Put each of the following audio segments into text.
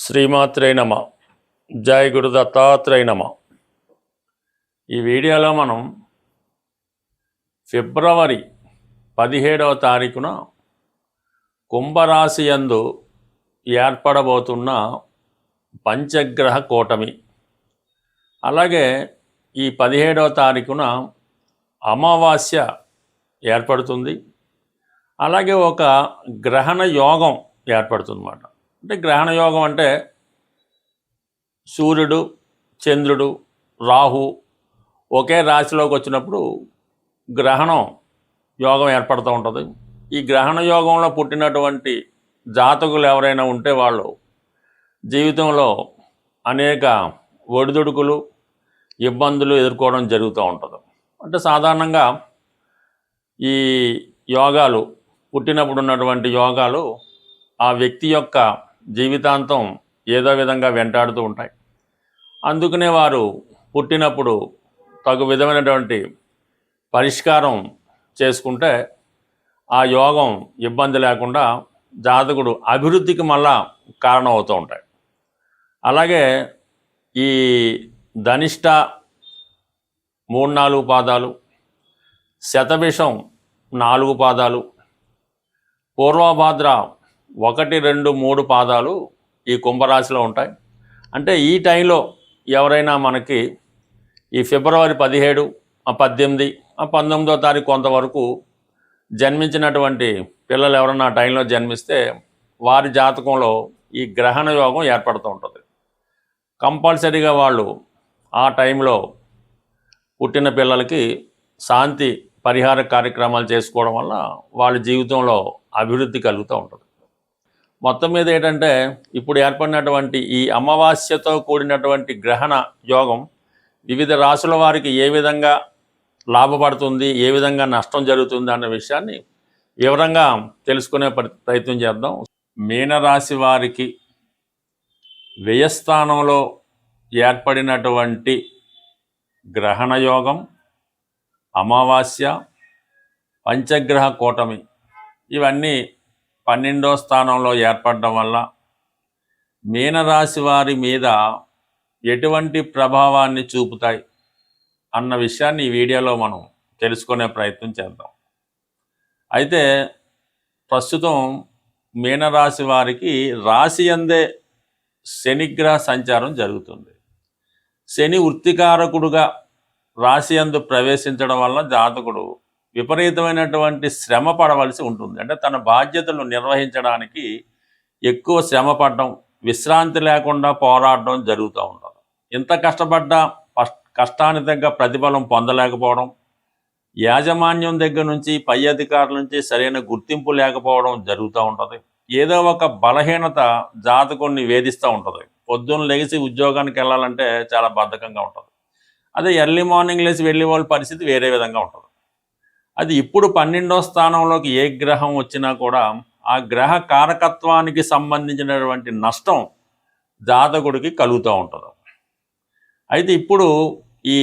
శ్రీమాత్రే నమ. జై గురు దత్తాత్రేయ నమ. ఈ వీడియోలో మనం ఫిబ్రవరి 17వ తారీఖున కుంభరాశి యందు ఏర్పడబోతున్న పంచగ్రహ కూటమి, అలాగే ఈ 17వ తారీఖున అమావాస్య ఏర్పడుతుంది. అలాగే ఒక గ్రహణ యోగం ఏర్పడుతుంది అన్నమాట. అంటే గ్రహణ యోగం అంటే సూర్యుడు, చంద్రుడు, రాహు ఒకే రాశిలోకి వచ్చినప్పుడు గ్రహణం యోగం ఏర్పడుతూ ఉంటుంది. ఈ గ్రహణ యోగంలో పుట్టినటువంటి జాతకులు ఎవరైనా ఉంటే వాళ్ళు జీవితంలో అనేక ఒడిదుడుకులు, ఇబ్బందులు ఎదుర్కోవడం జరుగుతూ ఉంటుంది. అంటే సాధారణంగా ఈ యోగాలు పుట్టినప్పుడు ఉన్నటువంటి యోగాలు ఆ వ్యక్తి యొక్క జీవితాంతం ఏదో విధంగా వెంటాడుతూ ఉంటాయి. అందుకనే వారు పుట్టినప్పుడు తగు విధమైనటువంటి పరిష్కారం చేసుకుంటే ఆ యోగం ఇబ్బంది లేకుండా జాతకుడు అభివృద్ధికి మళ్ళా కారణం అవుతూ ఉంటాయి. అలాగే ఈ ధనిష్ట 3-4 పాదాలు, శతభిషం 4 పాదాలు, పూర్వభాద్ర 1, 2, 3 పాదాలు ఈ కుంభరాశిలో ఉంటాయి. అంటే ఈ టైంలో ఎవరైనా మనకి ఈ ఫిబ్రవరి 17, 18, 19వ తారీఖు కొంతవరకు జన్మించినటువంటి పిల్లలు ఎవరైనా ఆ టైంలో జన్మిస్తే వారి జాతకంలో ఈ గ్రహణ యోగం ఏర్పడుతూ ఉంటుంది. కంపల్సరీగా వాళ్ళు ఆ టైంలో పుట్టిన పిల్లలకి శాంతి పరిహార కార్యక్రమాలు చేసుకోవడం వల్ల వాళ్ళ జీవితంలో అభివృద్ధి కలుగుతూ ఉంటుంది. మొత్తం మీద ఏంటంటే ఇప్పుడు ఏర్పడినటువంటి ఈ అమావాస్యతో కూడినటువంటి గ్రహణ యోగం వివిధ రాశుల వారికి ఏ విధంగా లాభపడుతుంది, ఏ విధంగా నష్టం జరుగుతుంది అన్న విషయాన్ని వివరంగా తెలుసుకునే ప్రయత్నం చేద్దాం. మీనరాశి వారికి వ్యయస్థానంలో ఏర్పడినటువంటి గ్రహణ యోగం, అమావాస్య, పంచగ్రహ కూటమి ఇవన్నీ 12వ స్థానంలో ఏర్పడడం వల్ల మీనరాశి వారి మీద ఎటువంటి ప్రభావాన్ని చూపుతాయి అన్న విషయాన్ని ఈ వీడియోలో మనం తెలుసుకునే ప్రయత్నం చేద్దాం. అయితే ప్రస్తుతం మీనరాశి వారికి రాశి యందే శనిగ్రహ సంచారం జరుగుతుంది. శని వృత్తికారకుడుగా రాశి యందు ప్రవేశించడం వల్ల జాతకుడు విపరీతమైనటువంటి శ్రమ పడవలసి ఉంటుంది. అంటే తన బాధ్యతలను నిర్వహించడానికి ఎక్కువ శ్రమ పడడం, విశ్రాంతి లేకుండా పోరాడడం జరుగుతూ ఉంటుంది. ఎంత కష్టపడ్డా కష్టానికి తగ్గ ప్రతిఫలం పొందలేకపోవడం, యాజమాన్యం దగ్గర నుంచి పై అధికారుల నుంచి సరైన గుర్తింపు లేకపోవడం జరుగుతూ ఉంటుంది. ఏదో ఒక బలహీనత జాతకుడిని వేధిస్తూ ఉంటుంది. పొద్దున్న లేచి ఉద్యోగానికి వెళ్ళాలంటే చాలా బద్ధకంగా ఉంటుంది. అదే ఎర్లీ మార్నింగ్ లేచి వెళ్ళే వాళ్ళ పరిస్థితి వేరే విధంగా ఉంటుంది. అది ఇప్పుడు 12వ స్థానంలోకి ఏ గ్రహం వచ్చినా కూడా ఆ గ్రహ కారకత్వానికి సంబంధించినటువంటి నష్టం జాతకుడికి కలుగుతూ ఉంటుంది. అయితే ఇప్పుడు ఈ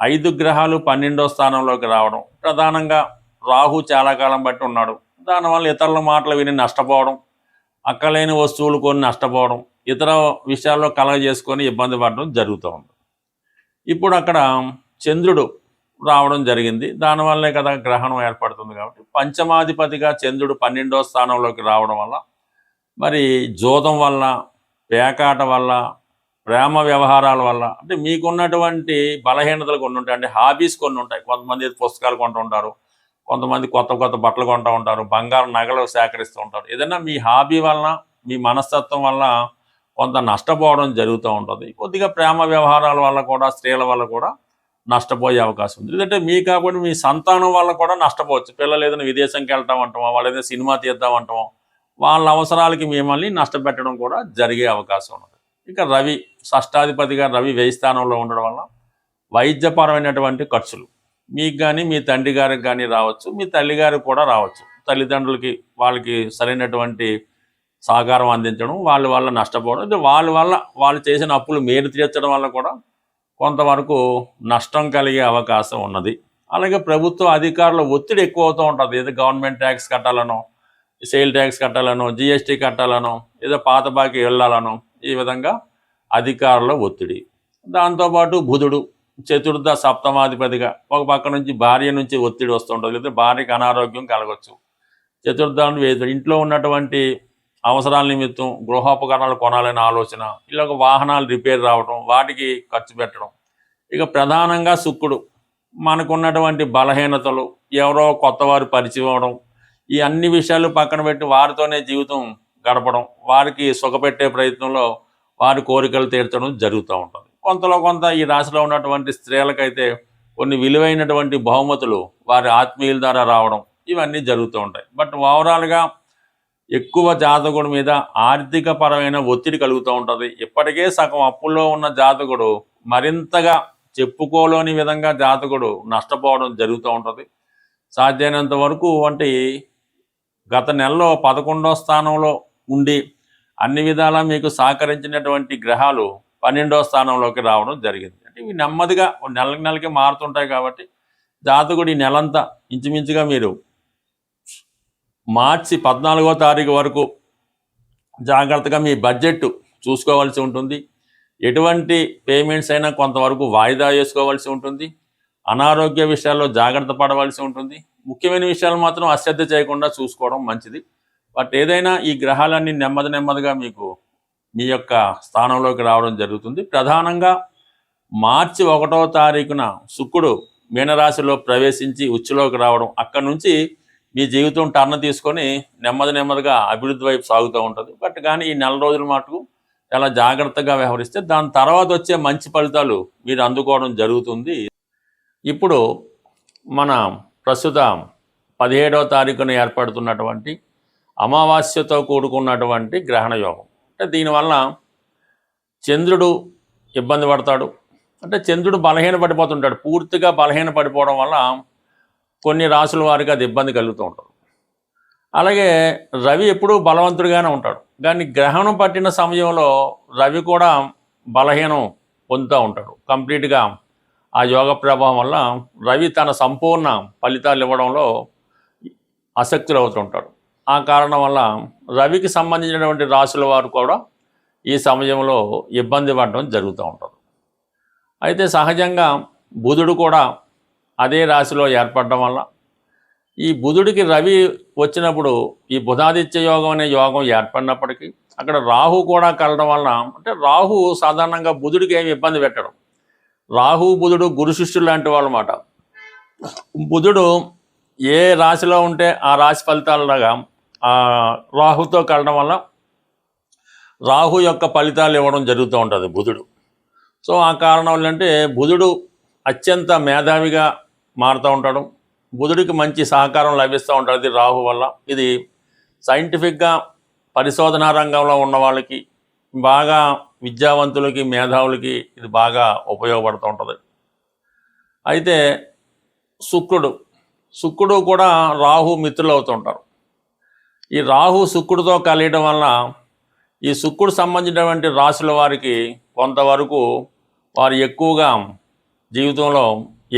5 గ్రహాలు 12వ స్థానంలోకి రావడం, ప్రధానంగా రాహు చాలా కాలం బట్టి ఉన్నాడు. దానివల్ల ఇతరుల మాటలు విని నష్టపోవడం, అక్కలేని వస్తువులు కొని నష్టపోవడం, ఇతర విషయాల్లో కలగజేసుకొని ఇబ్బంది పడడం జరుగుతూ ఉంది. ఇప్పుడు అక్కడ చంద్రుడు రావడం జరిగింది. దానివల్లే కదా గ్రహణం ఏర్పడుతుంది. కాబట్టి పంచమాధిపతిగా చంద్రుడు 12వ స్థానంలోకి రావడం వల్ల మరి జోదం వల్ల, పేకాట వల్ల, ప్రేమ వ్యవహారాల వల్ల, అంటే మీకున్నటువంటి బలహీనతలు కొన్ని ఉంటాయి. అంటే హాబీస్ కొన్ని ఉంటాయి. కొంతమంది పుస్తకాలు కొంటూ ఉంటారు, కొంతమంది కొత్త కొత్త బట్టలు కొంటూ ఉంటారు, బంగారు నగలు సేకరిస్తూ ఉంటారు. ఏదైనా మీ హాబీ వలన, మీ మనస్తత్వం వల్ల కొంత నష్టపోవడం జరుగుతూ ఉంటుంది. కొద్దిగా ప్రేమ వ్యవహారాల వల్ల కూడా, స్త్రీల వల్ల కూడా నష్టపోయే అవకాశం ఉంది. ఎందుకంటే మీ కాబట్టి మీ సంతానం వల్ల కూడా నష్టపోవచ్చు. పిల్లలు ఏదైనా విదేశంకి వెళ్తాం అంటామో, వాళ్ళు ఏదైనా సినిమా తీద్దాం అంటామో, వాళ్ళ అవసరాలకి మిమ్మల్ని నష్టపెట్టడం కూడా జరిగే అవకాశం ఉన్నది. ఇక రవి షష్టాధిపతిగా రవి వ్యయ స్థానంలో ఉండడం వల్ల వైద్యపరమైనటువంటి ఖర్చులు మీకు కానీ, మీ తండ్రి గారికి కానీ రావచ్చు, మీ తల్లిగారికి కూడా రావచ్చు. తల్లిదండ్రులకి వాళ్ళకి సరైనటువంటి సహకారం అందించడం, వాళ్ళ వల్ల నష్టపోవడం, అంటే వాళ్ళ వల్ల వాళ్ళు చేసిన అప్పులు మీరు తీర్చడం వల్ల కూడా కొంతవరకు నష్టం కలిగే అవకాశం ఉన్నది. అలాగే ప్రభుత్వ అధికారుల ఒత్తిడి ఎక్కువ అవుతూ ఉంటుంది. ఏదో గవర్నమెంట్ ట్యాక్స్ కట్టాలనో, సేల్ ట్యాక్స్ కట్టాలనో, జిఎస్టీ కట్టాలనో, ఏదో పాత బాకీ వెళ్ళాలనో, ఈ విధంగా అధికారుల ఒత్తిడి. దాంతోపాటు బుధుడు చతుర్థ సప్తమాధిపతిగా ఒక పక్క నుంచి భార్య నుంచి ఒత్తిడి వస్తుంటుంది, లేదా భార్యకి అనారోగ్యం కలగవచ్చు. చతుర్థాన్ని ఇంట్లో ఉన్నటువంటి అవసరాల నిమిత్తం గృహోపకరణాలు కొనాలనే ఆలోచన, ఇలా వాహనాలు రిపేర్ రావడం, వాటికి ఖర్చు పెట్టడం. ఇక ప్రధానంగా శుక్రుడు మనకున్నటువంటి బలహీనతలు, ఎవరో కొత్త వారు పరిచయం అవడం, ఈ అన్ని విషయాలు పక్కన పెట్టి వారితోనే జీవితం గడపడం, వారికి సుఖపెట్టే ప్రయత్నంలో వారి కోరికలు తీర్చడం జరుగుతూ ఉంటుంది. కొంతలో కొంత ఈ రాశిలో ఉన్నటువంటి స్త్రీలకైతే కొన్ని విలువైనటువంటి బహుమతులు వారి ఆత్మీయుల ద్వారా రావడం, ఇవన్నీ జరుగుతూ ఉంటాయి. బట్ ఓవరాల్గా ఎక్కువ జాతకుడి మీద ఆర్థిక పరమైన ఒత్తిడి కలుగుతూ ఉంటుంది. ఇప్పటికే సగం అప్పుల్లో ఉన్న జాతకుడు మరింతగా చెప్పుకోలేని విధంగా జాతకుడు నష్టపోవడం జరుగుతూ ఉంటుంది. సాధ్యమైనంత వరకు అంటే గత నెలలో 11వ స్థానంలో ఉండి అన్ని విధాలా మీకు సహకరించినటువంటి గ్రహాలు 12వ స్థానంలోకి రావడం జరిగింది. అంటే ఇవి నెమ్మదిగా నెలకి మారుతుంటాయి. కాబట్టి జాతకుడు ఈ నెలంతా ఇంచుమించుగా మీరు మార్చి 14వ తారీఖు వరకు జాగ్రత్తగా మీ బడ్జెట్ చూసుకోవాల్సి ఉంటుంది. ఎటువంటి పేమెంట్స్ అయినా కొంతవరకు వాయిదా వేసుకోవాల్సి ఉంటుంది. అనారోగ్య విషయాల్లో జాగ్రత్త పడవలసి ఉంటుంది. ముఖ్యమైన విషయాలు మాత్రం అశ్రద్ధ చేయకుండా చూసుకోవడం మంచిది. బట్ ఏదైనా ఈ గ్రహాలన్నీ నెమ్మదిగా మీకు మీ యొక్క స్థానంలోకి రావడం జరుగుతుంది. ప్రధానంగా మార్చి 1వ తారీఖున శుక్రుడు మీనరాశిలో ప్రవేశించి ఉచ్చులోకి రావడం, అక్కడి నుంచి మీ జీవితం టర్న్ తీసుకొని నెమ్మదిగా అభివృద్ధి వైపు సాగుతూ ఉంటుంది. బట్ కానీ ఈ నెల రోజుల మటుకు చాలా జాగ్రత్తగా వ్యవహరిస్తే దాని తర్వాత వచ్చే మంచి ఫలితాలు మీరు అందుకోవడం జరుగుతుంది. ఇప్పుడు మన ప్రస్తుత 17వ తారీఖున ఏర్పడుతున్నటువంటి అమావాస్యతో కూడుకున్నటువంటి గ్రహణ యోగం. అంటే దీనివల్ల చంద్రుడు ఇబ్బంది పడతాడు. అంటే చంద్రుడు బలహీన పడిపోతుంటాడు. పూర్తిగా బలహీన పడిపోవడం వల్ల కొన్ని రాసుల వారికి అది ఇబ్బంది కలుగుతూ ఉంటుంది. అలాగే రవి ఎప్పుడూ బలవంతుడిగానే ఉంటాడు, కానీ గ్రహణం పట్టిన సమయంలో రవి కూడా బలహీనం పొందుతూ ఉంటాడు. కంప్లీట్గా ఆ యోగ ప్రభావం వల్ల రవి తన సంపూర్ణ ఫలితాలు ఇవ్వడంలో ఆసక్తులు అవుతుంటాడు. ఆ కారణం వల్ల రవికి సంబంధించినటువంటి రాశుల వారు కూడా ఈ సమయంలో ఇబ్బంది పడడం జరుగుతూ ఉంటుంది. అయితే సహజంగా బుధుడు కూడా అదే రాశిలో ఏర్పడడం వల్ల ఈ బుధుడికి రవి వచ్చినప్పుడు ఈ బుధాదిత్య యోగం అనే యోగం ఏర్పడినప్పటికీ అక్కడ రాహు కూడా కలడం వల్ల, అంటే రాహు సాధారణంగా బుధుడికి ఏమి ఇబ్బంది పెట్టడం. రాహు బుధుడు గురు శిష్యులు లాంటి వాళ్ళు అన్నమాట. బుధుడు ఏ రాశిలో ఉంటే ఆ రాశి ఫలితాలలాగా రాహుతో కలడం వల్ల రాహు యొక్క ఫలితాలు ఇవ్వడం జరుగుతూ ఉంటుంది బుధుడు. సో ఆ కారణం ఏంటంటే బుధుడు అత్యంత మేధావిగా మారుతూ ఉంటాడు. బుధుడికి మంచి సహకారం లభిస్తూ ఉంటుంది రాహు వల్ల. ఇది సైంటిఫిక్గా పరిశోధనా రంగంలో ఉన్న వాళ్ళకి, బాగా విద్యావంతులకి, మేధావులకి ఇది బాగా ఉపయోగపడుతూ ఉంటుంది. అయితే శుక్రుడు కూడా రాహు మిత్రులు అవుతుంటారు. ఈ రాహు శుక్రుడితో కలియడం వల్ల ఈ శుక్రుడు సంబంధించినటువంటి రాశుల వారికి కొంతవరకు వారు ఎక్కువగా జీవితంలో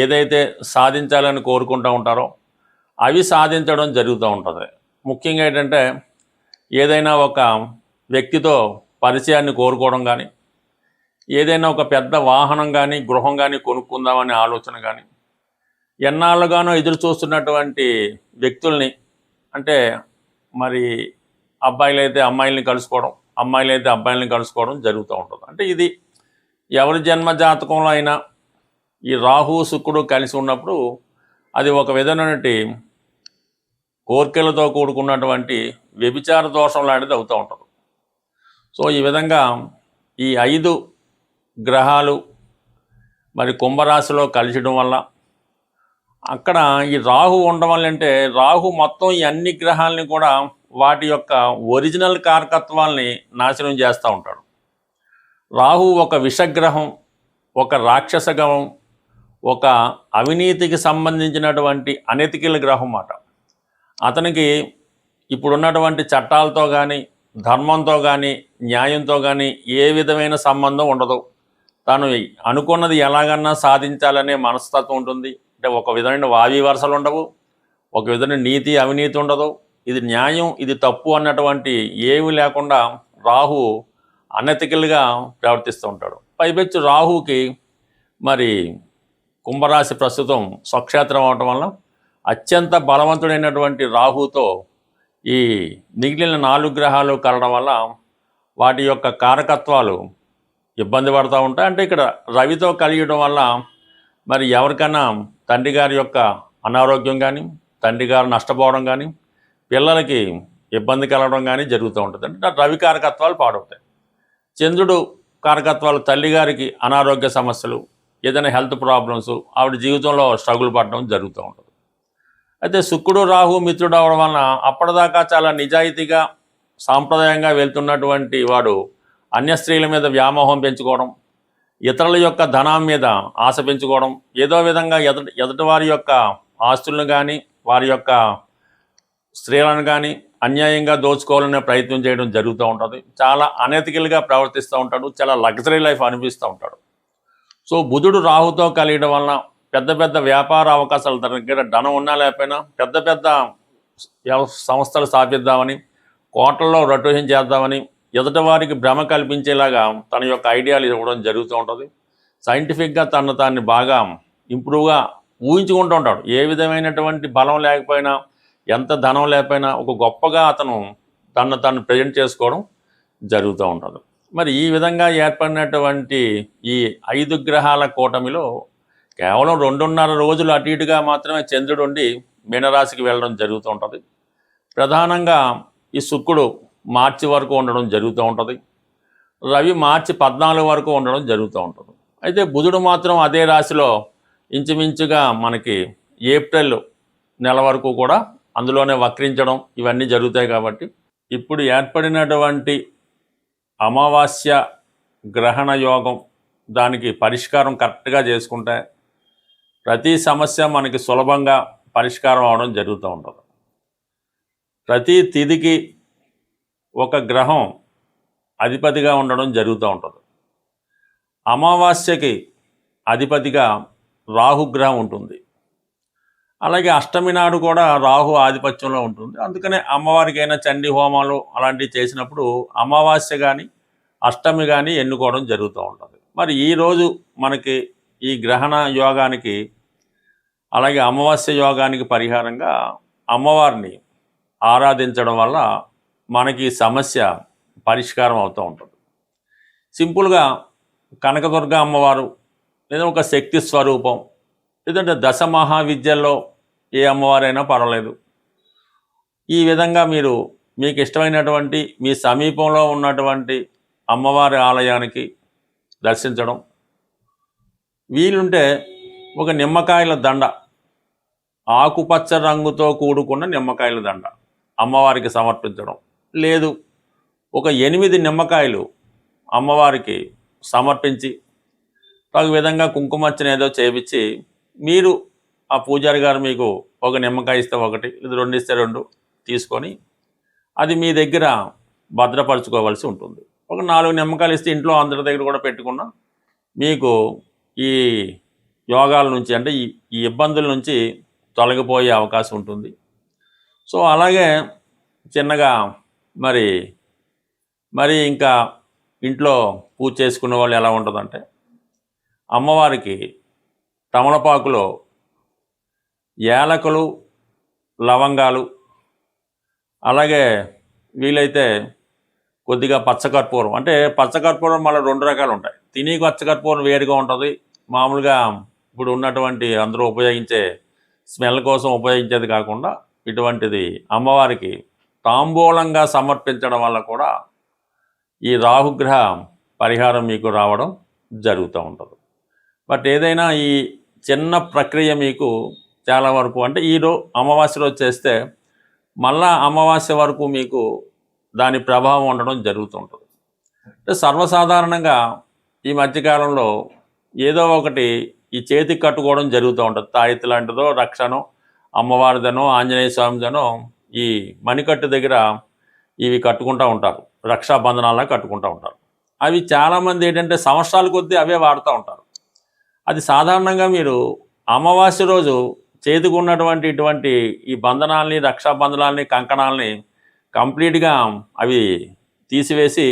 ఏదైతే సాధించాలని కోరుకుంటూ ఉంటారో అవి సాధించడం జరుగుతూ ఉంటుంది. ముఖ్యంగా ఏంటంటే ఏదైనా ఒక వ్యక్తితో పరిచయాన్ని కోరుకోవడం కానీ, ఏదైనా ఒక పెద్ద వాహనం కానీ గృహం కానీ కొనుక్కుందామనే ఆలోచన కానీ, ఎన్నాళ్ళుగానో ఎదురు చూస్తున్నటువంటి వ్యక్తుల్ని, అంటే మరి అబ్బాయిలైతే అమ్మాయిల్ని కలుసుకోవడం, అమ్మాయిలైతే అబ్బాయిల్ని కలుసుకోవడం జరుగుతూ ఉంటుంది. అంటే ఇది ఎవరి జన్మ జాతకంలో అయినా ఈ రాహు శుక్రుడు కలిసి ఉన్నప్పుడు అది ఒక విధమైనటువంటి కోర్కెలతో కూడుకున్నటువంటి వ్యభిచార దోషం లాంటిది అవుతూ ఉంటుంది. సో ఈ విధంగా ఈ 5 గ్రహాలు మరి కుంభరాశిలో కలిసడం వల్ల అక్కడ ఈ రాహు ఉండడం వల్ల, అంటే రాహు మొత్తం ఈ అన్ని గ్రహాలని కూడా వాటి యొక్క ఒరిజినల్ కారకత్వాల్ని నాశనం చేస్తూ ఉంటాడు. రాహు ఒక విషగ్రహం, ఒక రాక్షస గ్రహం, ఒక అవినీతికి సంబంధించినటువంటి అనెతికల్ గ్రహం మాట. అతనికి ఇప్పుడున్నటువంటి చట్టాలతో కానీ, ధర్మంతో కానీ, న్యాయంతో కానీ ఏ విధమైన సంబంధం ఉండదు. తాను అనుకున్నది ఎలాగన్నా సాధించాలనే మనస్తత్వం ఉంటుంది. అంటే ఒక విధమైన వావి వరసలు ఉండవు, ఒక విధమైన నీతి అవినీతి ఉండదు, ఇది న్యాయం ఇది తప్పు అన్నటువంటి ఏమి లేకుండా రాహు అనెతికల్గా ప్రవర్తిస్తూ ఉంటాడు. పైపెచ్చు రాహుకి మరి కుంభరాశి ప్రస్తుతం స్వక్షేత్రం అవటం వల్ల అత్యంత బలవంతుడైనటువంటి రాహుతో ఈ మిగిలిన 4 గ్రహాలు కలవడం వల్ల వాటి యొక్క కారకత్వాలు ఇబ్బంది పడుతూ ఉంటాయి. అంటే ఇక్కడ రవితో కలియడం వల్ల మరి ఎవరికైనా తండ్రి గారి యొక్క అనారోగ్యం కానీ, తండ్రి గారు నష్టపోవడం కానీ, పిల్లలకి ఇబ్బంది కలగడం కానీ జరుగుతూ ఉంటుంది. అంటే రవి కారకత్వాలు పాడవుతాయి. చంద్రుడు కారకత్వాలు తల్లిగారికి అనారోగ్య సమస్యలు, ఏదైనా హెల్త్ ప్రాబ్లమ్స్, ఆవిడ జీవితంలో స్ట్రగుల్ పడడం జరుగుతూ ఉంటుంది. అయితే శుక్రుడు రాహు మిత్రుడు అవడం వలన అప్పటిదాకా చాలా నిజాయితీగా సాంప్రదాయంగా వెళ్తున్నటువంటి వాడు అన్య స్త్రీల మీద వ్యామోహం పెంచుకోవడం, ఇతరుల యొక్క ధనం మీద ఆశ పెంచుకోవడం, ఏదో విధంగా ఎదుటి వారి యొక్క ఆస్తులను కానీ వారి యొక్క స్త్రీలను కానీ అన్యాయంగా దోచుకోవాలనే ప్రయత్నం చేయడం జరుగుతూ ఉంటుంది. చాలా అనెతికల్గా ప్రవర్తిస్తూ ఉంటాడు. చాలా లగ్జరీ లైఫ్ అనిపిస్తూ ఉంటాడు. సో బుధుడు రాహుతో కలియడం వలన పెద్ద పెద్ద వ్యాపార అవకాశాల దగ్గర ధనం ఉన్నా లేకపోయినా పెద్ద పెద్ద సంస్థలు స్థాపిద్దామని, కోట్లలో రొటేషన్ చేద్దామని ఎదుటి వారికి భ్రమ కల్పించేలాగా తన యొక్క ఐడియాలు ఇవ్వడం జరుగుతూ ఉంటుంది. సైంటిఫిక్గా తాన్ని బాగా ఇంప్రూవ్గా ఊహించుకుంటూ ఉంటాడు. ఏ విధమైనటువంటి బలం లేకపోయినా, ఎంత ధనం లేకపోయినా ఒక గొప్పగా అతను తను ప్రజెంట్ చేసుకోవడం జరుగుతూ ఉంటుంది. మరి ఈ విధంగా ఏర్పడినటువంటి ఈ 5 గ్రహాల కూటమిలో కేవలం 2.5 రోజులు అటు ఇటుగా మాత్రమే చంద్రుడు ఉండి మీనరాశికి వెళ్ళడం జరుగుతూ ఉంటుంది. ప్రధానంగా ఈ శుక్రుడు మార్చి వరకు ఉండడం జరుగుతూ ఉంటుంది. రవి మార్చి 14 వరకు ఉండడం జరుగుతూ ఉంటుంది. అయితే బుధుడు మాత్రం అదే రాశిలో ఇంచుమించుగా మనకి ఏప్రిల్ నెల వరకు కూడా అందులోనే వక్రించడం ఇవన్నీ జరుగుతాయి. కాబట్టి ఇప్పుడు ఏర్పడినటువంటి అమావాస్య గ్రహణ యోగం, దానికి పరిష్కారం కరెక్ట్గా చేసుకుంటే ప్రతి సమస్య మనకి సులభంగా పరిష్కారం అవడం జరుగుతూ ఉంటుంది. ప్రతి తిథికి ఒక గ్రహం అధిపతిగా ఉండడం జరుగుతూ ఉంటుంది. అమావాస్యకి అధిపతిగా రాహుగ్రహం ఉంటుంది. అలాగే అష్టమి నాడు కూడా రాహు ఆధిపత్యంలో ఉంటుంది. అందుకనే అమ్మవారికైనా చండీ హోమాలు అలాంటివి చేసినప్పుడు అమావాస్య కానీ అష్టమి కానీ ఎన్నుకోవడం జరుగుతూ ఉంటుంది. మరి ఈరోజు మనకి ఈ గ్రహణ యోగానికి అలాగే అమావాస్య యోగానికి పరిహారంగా అమ్మవారిని ఆరాధించడం వల్ల మనకి సమస్య పరిష్కారం అవుతూ ఉంటుంది. సింపుల్గా కనకదుర్గ అమ్మవారు లేదా ఒక శక్తి స్వరూపం, లేదంటే దశ మహావిద్యల్లో ఏ అమ్మవారైనా పర్వాలేదు. ఈ విధంగా మీకు ఇష్టమైనటువంటి మీ సమీపంలో ఉన్నటువంటి అమ్మవారి ఆలయానికి దర్శించడం, వీలుంటే ఒక నిమ్మకాయల దండ, ఆకుపచ్చ రంగుతో కూడుకున్న నిమ్మకాయల దండ అమ్మవారికి సమర్పించడం, లేదు ఒక 8 నిమ్మకాయలు అమ్మవారికి సమర్పించి ఒక విధంగా కుంకుమర్చన ఏదో చేపించి మీరు ఆ పూజారి గారు మీకు ఒక నిమ్మకాయ ఇస్తే ఒకటి, ఇది 2 ఇస్తే 2 తీసుకొని అది మీ దగ్గర భద్రపరచుకోవాల్సి ఉంటుంది. ఒక 4 నిమ్మకాయలు ఇస్తే ఇంట్లో అందరి దగ్గర కూడా పెట్టుకున్నా మీకు ఈ యోగాల నుంచి అంటే ఈ ఇబ్బందుల నుంచి తొలగిపోయే అవకాశం ఉంటుంది. సో అలాగే చిన్నగా మరి ఇంకా ఇంట్లో పూజ చేసుకునే వాళ్ళు ఎలా ఉంటుందంటే అమ్మవారికి తమలపాకులో యాలకులు, లవంగాలు, అలాగే వీలైతే కొద్దిగా పచ్చకర్పూరం, అంటే పచ్చకర్పూరం మళ్ళీ 2 రకాలు ఉంటాయి. తిని పచ్చకర్పూరం వేరుగా ఉంటుంది, మామూలుగా ఇప్పుడు ఉన్నటువంటి అందరూ ఉపయోగించే స్మెల్ కోసం ఉపయోగించేది కాకుండా ఇటువంటిది అమ్మవారికి తాంబూలంగా సమర్పించడం వల్ల కూడా ఈ రాహుగ్రహ పరిహారం మీకు రావడం జరుగుతూ ఉంటుంది. బట్ ఏదైనా ఈ చిన్న ప్రక్రియ మీకు చాలా వరకు అంటే అమావాస్య రోజు చేస్తే మళ్ళా అమావాస్య వరకు మీకు దాని ప్రభావం ఉండడం జరుగుతుంటుంది. అంటే సర్వసాధారణంగా ఈ మధ్యకాలంలో ఏదో ఒకటి ఈ చేతికి కట్టుకోవడం జరుగుతూ ఉంటుంది. తాయెత్తు లాంటిదో, రక్షనో, అమ్మవారిదనో, ఆంజనేయ స్వామిదనో ఈ మణికట్టు దగ్గర ఇవి కట్టుకుంటూ ఉంటారు, రక్షాబంధనాలా కట్టుకుంటూ ఉంటారు. అవి చాలామంది ఏంటంటే సంవత్సరాల కొద్దీ అవే వాడుతూ ఉంటారు. అది సాధారణంగా మీరు అమావాస్య రోజు చేతికి ఉన్నటువంటి ఇటువంటి ఈ బంధనాల్ని, రక్షాబంధనాల్ని, కంకణాలని కంప్లీట్గా అవి తీసివేసి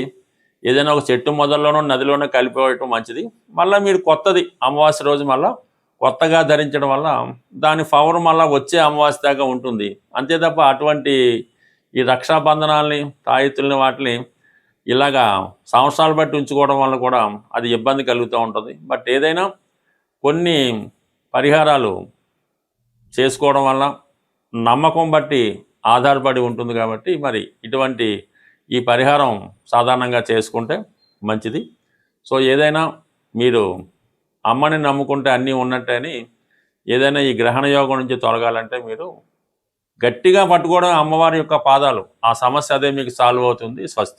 ఏదైనా ఒక చెట్టు మొదల్లోనో నదిలోనో కలిపేయటం మంచిది. మళ్ళీ మీరు కొత్తది అమావాస్య రోజు మళ్ళీ కొత్తగా ధరించడం వల్ల దాని పవర్ మళ్ళీ వచ్చే అమావాస్య దాకా ఉంటుంది. అంతే తప్ప అటువంటి ఈ రక్షాబంధనాల్ని తాయెత్తుల్ని వాటిని ఇలాగా సంవత్సరాలు బట్టి ఉంచుకోవడం వల్ల కూడా అది ఇబ్బంది కలుగుతూ ఉంటుంది. బట్ ఏదైనా కొన్ని పరిహారాలు చేసుకోవడం వల్ల నమ్మకం బట్టి ఆధారపడి ఉంటుంది కాబట్టి మరి ఇటువంటి ఈ పరిహారం సాధారణంగా చేసుకుంటే మంచిది. సో ఏదైనా మీరు అమ్మని నమ్ముకుంటే అన్నీ ఉన్నట్టని ఏదైనా ఈ గ్రహణ యోగం నుంచి తొలగాలంటే మీరు గట్టిగా పట్టుకోవడం అమ్మవారి యొక్క పాదాలు, ఆ సమస్య అదే మీకు సాల్వ్ అవుతుంది. స్వస్తి.